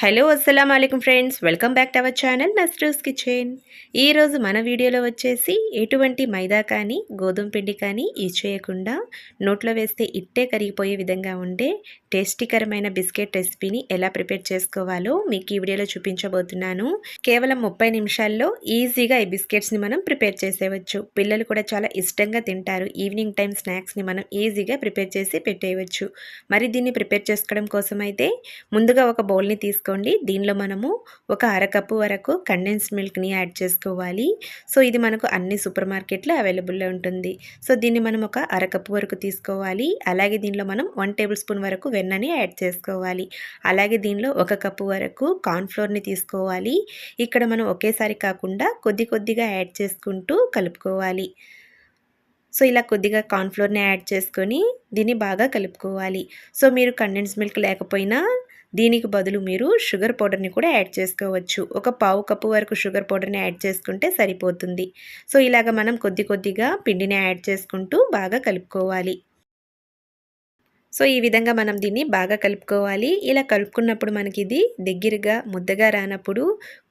Hello అస్సలం వాలేకుమ్ friends, welcome back to our channel Nasru's kitchen. ఈరోజు మన వీడియోలో వచ్చేసి ఎటువంటి మైదా కానీ గోధుమ పిండి కానీ యూజ్ చేయకుండా నోట్లో వేస్తే ఇట్టే కరిగిపోయే విధంగా ఉండే టేస్టీకరమైన బిస్కెట్ రెసిపీని ఎలా ప్రిపేర్ చేసుకోవాలో మీకు ఈ వీడియోలో చూపించబోతున్నాను. కేవలం 30 నిమిషాల్లో ఈజీగా ఈ బిస్కెట్స్ని మనం ప్రిపేర్ చేసేయవచ్చు. పిల్లలు కూడా చాలా ఇష్టంగా తింటారు. ఈవినింగ్ టైం స్నాక్స్ని మనం ఈజీగా ప్రిపేర్ చేసి పెట్టేయవచ్చు. మరి దీన్ని ప్రిపేర్ చేసుకోవడం కోసం అయితే ముందుగా ఒక బౌల్ని తీసుకోండి. దీనిలో మనము ఒక అరకప్పు వరకు కండెన్స్డ్ మిల్క్ని యాడ్ చేసుకోవాలి. సో ఇది మనకు అన్ని సూపర్ మార్కెట్లో అవైలబుల్లో ఉంటుంది. సో దీన్ని మనం ఒక అరకప్పు వరకు తీసుకోవాలి. అలాగే దీనిలో మనం 1 టేబుల్ స్పూన్ వరకు వెన్నని యాడ్ చేసుకోవాలి. అలాగే దీనిలో 1 కప్పు వరకు కార్న్ఫ్లోర్ని తీసుకోవాలి. ఇక్కడ మనం ఒకేసారి కాకుండా కొద్ది కొద్దిగా యాడ్ చేసుకుంటూ కలుపుకోవాలి. సో ఇలా కొద్దిగా కార్న్ఫ్లోర్ని యాడ్ చేసుకొని దీన్ని బాగా కలుపుకోవాలి. సో మీరు కండెన్స్ మిల్క్ లేకపోయినా దీనికి బదులు మీరు షుగర్ పౌడర్ని కూడా యాడ్ చేసుకోవచ్చు. ఒక పావు కప్పు వరకు షుగర్ పౌడర్ని యాడ్ చేసుకుంటే సరిపోతుంది. సో ఇలాగ మనం కొద్ది కొద్దిగా పిండిని యాడ్ చేసుకుంటూ బాగా కలుపుకోవాలి. సో ఈ విధంగా మనం దీన్ని బాగా కలుపుకోవాలి. ఇలా కలుపుకున్నప్పుడు మనకి ఇది దగ్గరగా ముద్దగా రానప్పుడు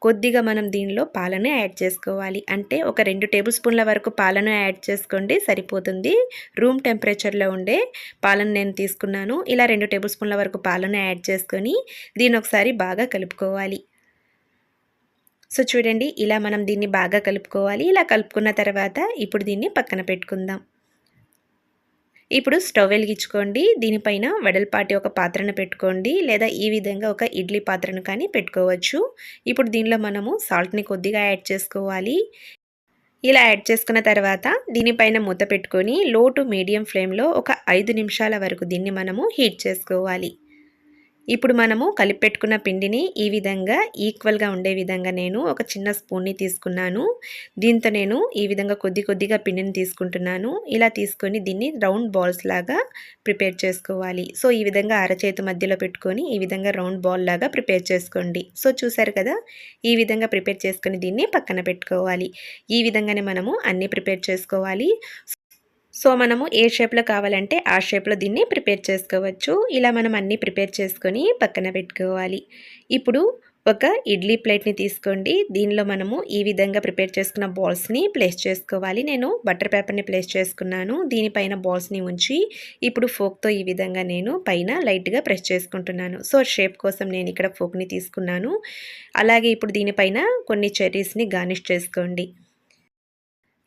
కొద్దిగా మనం దీనిలో పాలను యాడ్ చేసుకోవాలి. అంటే ఒక 2 టేబుల్ స్పూన్ల వరకు పాలను యాడ్ చేసుకోండి సరిపోతుంది. రూమ్ టెంపరేచర్లో ఉండే పాలను నేను తీసుకున్నాను. ఇలా 2 టేబుల్ స్పూన్ల వరకు పాలను యాడ్ చేసుకొని దీన్ని ఒకసారి బాగా కలుపుకోవాలి. సో చూడండి, ఇలా మనం దీన్ని బాగా కలుపుకోవాలి. ఇలా కలుపుకున్న తర్వాత ఇప్పుడు దీన్ని పక్కన పెట్టుకుందాం. ఇప్పుడు స్టవ్ వెలిగించుకోండి. దీనిపైన వెడల్పాటి ఒక పాత్రను పెట్టుకోండి, లేదా ఈ విధంగా ఒక ఇడ్లీ పాత్రను కానీ పెట్టుకోవచ్చు. ఇప్పుడు దీనిలో మనము సాల్ట్ని కొద్దిగా యాడ్ చేసుకోవాలి. ఇలా యాడ్ చేసుకున్న తర్వాత దీనిపైన మూత పెట్టుకొని లో టు మీడియం ఫ్లేమ్లో ఒక 5 నిమిషాల వరకు దీన్ని మనము హీట్ చేసుకోవాలి. ఇప్పుడు మనము కలిపెట్టుకున్న పిండిని ఈ విధంగా ఈక్వల్గా ఉండే విధంగా నేను ఒక చిన్న స్పూన్ని తీసుకున్నాను. దీంతో నేను ఈ విధంగా కొద్ది కొద్దిగా పిండిని తీసుకుంటున్నాను. ఇలా తీసుకొని దీన్ని రౌండ్ బాల్స్ లాగా ప్రిపేర్ చేసుకోవాలి. సో ఈ విధంగా అరచేతి మధ్యలో పెట్టుకొని ఈ విధంగా రౌండ్ బాల్ లాగా ప్రిపేర్ చేసుకోండి. సో చూసారు కదా, ఈ విధంగా ప్రిపేర్ చేసుకొని దీన్ని పక్కన పెట్టుకోవాలి. ఈ విధంగానే మనము అన్నీ ప్రిపేర్ చేసుకోవాలి. సో మనము ఏ షేప్లో కావాలంటే ఆ షేప్లో దీన్ని ప్రిపేర్ చేసుకోవచ్చు. ఇలా మనం అన్నీ ప్రిపేర్ చేసుకొని పక్కన పెట్టుకోవాలి. ఇప్పుడు ఒక ఇడ్లీ ప్లేట్ని తీసుకోండి. దీనిలో మనము ఈ విధంగా ప్రిపేర్ చేసుకున్న బాల్స్ని ప్లేస్ చేసుకోవాలి. నేను బటర్ పేపర్ని ప్లేస్ చేసుకున్నాను. దీనిపైన బాల్స్ని ఉంచి ఇప్పుడు ఫోక్తో ఈ విధంగా నేను పైన లైట్గా ప్రెస్ చేసుకుంటున్నాను. సో షేప్ కోసం నేను ఇక్కడ ఫోక్ని తీసుకున్నాను. అలాగే ఇప్పుడు దీనిపైన కొన్ని చెర్రీస్ని గార్నిష్ చేసుకోండి.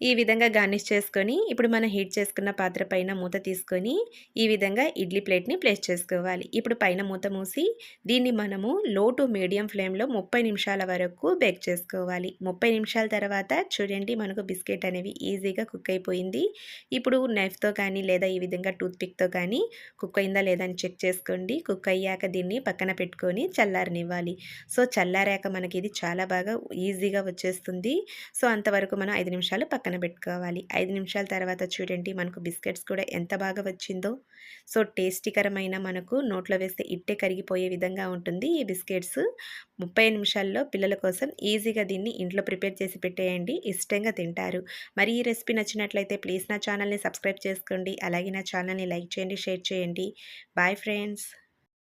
ఈ విధంగా గార్నిష్ చేసుకొని ఇప్పుడు మనం హీట్ చేసుకున్న పాత్ర పైన మూత తీసుకొని ఈ విధంగా ఇడ్లీ ప్లేట్ని ప్లేస్ చేసుకోవాలి. ఇప్పుడు పైన మూత మూసి దీన్ని మనము లో టు మీడియం ఫ్లేమ్లో 30 నిమిషాల వరకు బేక్ చేసుకోవాలి. 30 నిమిషాల తర్వాత చూడండి, మనకు బిస్కెట్ అనేవి ఈజీగా కుక్ అయిపోయింది. ఇప్పుడు నైఫ్తో కానీ లేదా ఈ విధంగా టూత్పిక్తో కానీ కుక్ అయిందా లేదా అని చెక్ చేసుకోండి. కుక్ అయ్యాక దీన్ని పక్కన పెట్టుకొని చల్లారనివ్వాలి. సో చల్లారాక మనకి ఇది చాలా బాగా ఈజీగా వచ్చేస్తుంది. సో అంతవరకు మనం 5 నిమిషాలు పక్కన పెట్టుకోవాలి. 5 నిమిషాల తర్వాత చూడండి, మనకు బిస్కెట్స్ కూడా ఎంత బాగా వచ్చిందో. సో టేస్టీకరమైన, మనకు నోట్లో వేస్తే ఇట్టే కరిగిపోయే విధంగా ఉంటుంది ఈ బిస్కెట్స్. 30 నిమిషాల్లో పిల్లల కోసం ఈజీగా దీన్ని ఇంట్లో ప్రిపేర్ చేసి పెట్టేయండి, ఇష్టంగా తింటారు. మరి ఈ రెసిపీ నచ్చినట్లయితే ప్లీజ్ నా ఛానల్ని సబ్స్క్రైబ్ చేసుకోండి. అలాగే నా ఛానల్ని లైక్ చేయండి, షేర్ చేయండి. Bye friends.